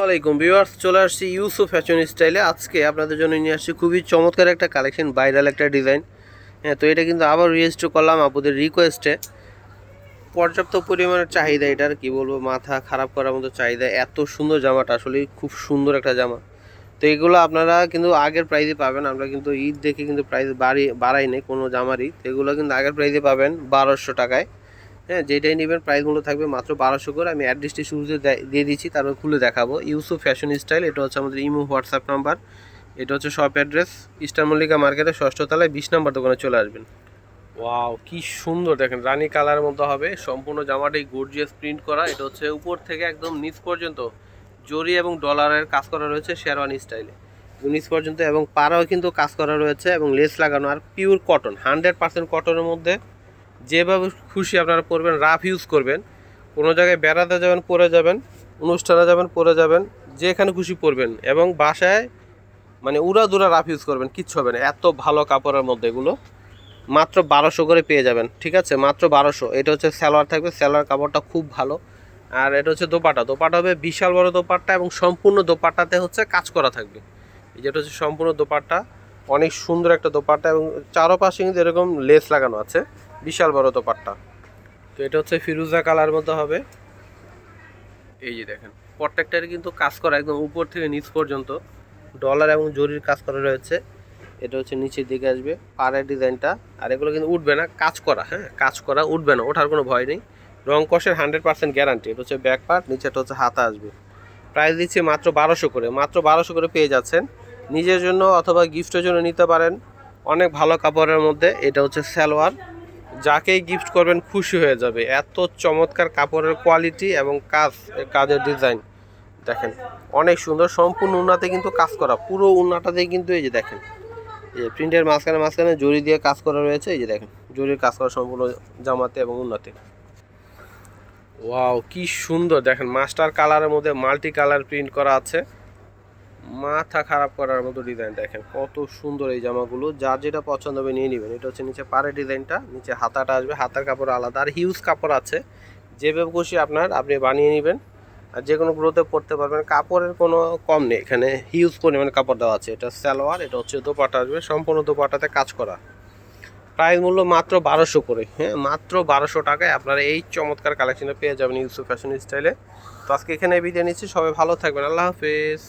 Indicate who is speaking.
Speaker 1: আলাইকুম ভিউয়ার্স, চলে আসছি ইউসুফ ফ্যাশন স্টাইলে। আজকে আপনাদের জন্য নিয়ে আসছি খুবই চমৎকার একটা কালেকশন, ভাইরাল একটা ডিজাইন। হ্যাঁ, তো এটা কিন্তু আবার রিজিস্টার করলাম আপনাদের রিকোয়েস্টে। পর্যাপ্ত পরিমাণের চাহিদা, এটার কি বলবো, মাথা খারাপ করার মতো চাহিদা। এত সুন্দর জামাটা, আসলে খুব সুন্দর একটা জামা। তো এগুলো আপনারা কিন্তু আগের প্রাইসে পাবেন। আমরা কিন্তু ঈদ দেখে কিন্তু প্রাইস বাড়াই নেই কোনো জামারই। তো এগুলো কিন্তু আগের প্রাইসে পাবেন 1200 টাকায়। হ্যাঁ, যেটাই নেবেন প্রাইসগুলো থাকবে মাত্র 1200 করে। আমি অ্যাড্রেসটি শুরুতে দিয়ে দিচ্ছি, তারপর খুলে দেখাবো। ইউসুফ ফ্যাশন স্টাইল, এটা হচ্ছে আমাদের ইমো হোয়াটসঅ্যাপ নাম্বার। এটা হচ্ছে শপ অ্যাড্রেস, ইস্টার মল্লিকা মার্কেটের 6ষ্ঠ তলায় 20 নম্বর দোকানে চলে আসবেন। ওয়াও, কি সুন্দর দেখেন, রানী কালারের মধ্যে হবে সম্পূর্ণ জামাটাই গর্জিয়াস প্রিন্ট করা। এটা হচ্ছে উপর থেকে একদম নিচ পর্যন্ত জরি এবং ডলারের কাজ করা রয়েছে শেরওয়ানি স্টাইলে নিচ পর্যন্ত, এবং পাড়াও কিন্তু কাজ করা রয়েছে এবং লেস লাগানো। আর পিওর কটন, 100% কটনের মধ্যে। যেভাবে খুশি আপনারা পরবেন, রাফ ইউজ করবেন। কোনো জায়গায় বেড়াতে যাবেন পরে যাবেন, অনুষ্ঠানে যাবেন পরে যাবেন, যেখানে খুশি পরবেন। এবং বাসায় মানে উড়াদুরা রাফ ইউজ করবেন, কিচ্ছু হবে না। এত ভালো কাপড়ের মধ্যে এগুলো মাত্র 1200 করে পেয়ে যাবেন। ঠিক আছে, মাত্র 1200। এটা হচ্ছে সালোয়ার থাকবে, সালোয়ার কাপড়টা খুব ভালো। আর এটা হচ্ছে দোপাটা হবে বিশাল বড় দোপাট্টা, এবং সম্পূর্ণ দোপাট্টাতে হচ্ছে কাজ করা থাকবে। যেটা হচ্ছে সম্পূর্ণ দোপাট্টা, অনেক সুন্দর একটা দোপাট্টা, এবং চারোপাশে কিন্তু এরকম লেস লাগানো আছে, বিশাল বড় দোপাট্টা। তো এটা হচ্ছে ফিরোজা কালার মধ্যে হবে। এই যে দেখেন, প্রত্যেকটারই কিন্তু কাজ করা একদম উপর থেকে নিচ পর্যন্ত ডলার এবং জরির কাজ করা রয়েছে। এটা হচ্ছে নিচের দিকে আসবে পাড়ের ডিজাইনটা। আর এগুলো কিন্তু উঠবে না, কাজ করা। হ্যাঁ, কাজ করা, উঠবে না, ওঠার কোনো ভয় নেই। রং কষের 100% গ্যারান্টি। এটা হচ্ছে ব্যাক পার্ট, নিচেটা হচ্ছে হাতা আসবে। প্রাইস দিচ্ছি মাত্র 1200 করে। মাত্র 1200 করে পেয়ে যাচ্ছেন। নিজের জন্য অথবা গিফটের জন্য নিতে পারেন, অনেক ভালো কাপড়ের মধ্যে। এটা হচ্ছে সালোয়ার, যাকেই গিফট করবেন খুশি হয়ে যাবে। এত চমৎকার কাপড়ের কোয়ালিটি এবং কাজের ডিজাইন দেখেন, অনেক সুন্দর। সম্পূর্ণ উন্নাতে কিন্তু কাজ করা, পুরো উন্নাটাতেই কিন্তু এই যে দেখেন, এই যে প্রিন্টের মাঝখানে মাঝখানে জরি দিয়ে কাজ করা রয়েছে। এই যে দেখেন, জরির কাজ করা সম্পূর্ণ জামাতে এবং উন্নাতে। ওয়াও, কি সুন্দর দেখেন, মাস্টার কালারের মধ্যে মাল্টি কালার প্রিন্ট করা আছে। মাথা খারাপ করার মতো ডিজাইন দেখেন, কত সুন্দর এই জামাগুলো। যার যেটা পছন্দ হবে নিয়ে নেবেন। এটা হচ্ছে নিচে পাড়ের ডিজাইনটা, নিচে হাতাটা আসবে, হাতার কাপড় আলাদা। আর হিউজ কাপড় আছে, যেভাবে খুশি আপনি বানিয়ে নেবেন। আর যে কোনো গ্রোথে পরতে পারবেন, কাপড়ের কোনো কম নেই এখানে, হিউজ পরিমাণে কাপড় দেওয়া আছে। এটা সালোয়ার, এটা হচ্ছে দোপাট্টা আসবে, সম্পূর্ণ দোপাট্টাতে কাজ করা। প্রাইস মূল্য মাত্র 1200 করে। হ্যাঁ, মাত্র 1200 টাকায় আপনারা এই চমৎকার কালেকশনটা পেয়ে যাবেন ইউসুফ ফ্যাশন স্টাইলে। তো আজকে এখানে বিদায় নিচ্ছি, সবাই ভালো থাকবেন, আল্লাহ হাফেজ।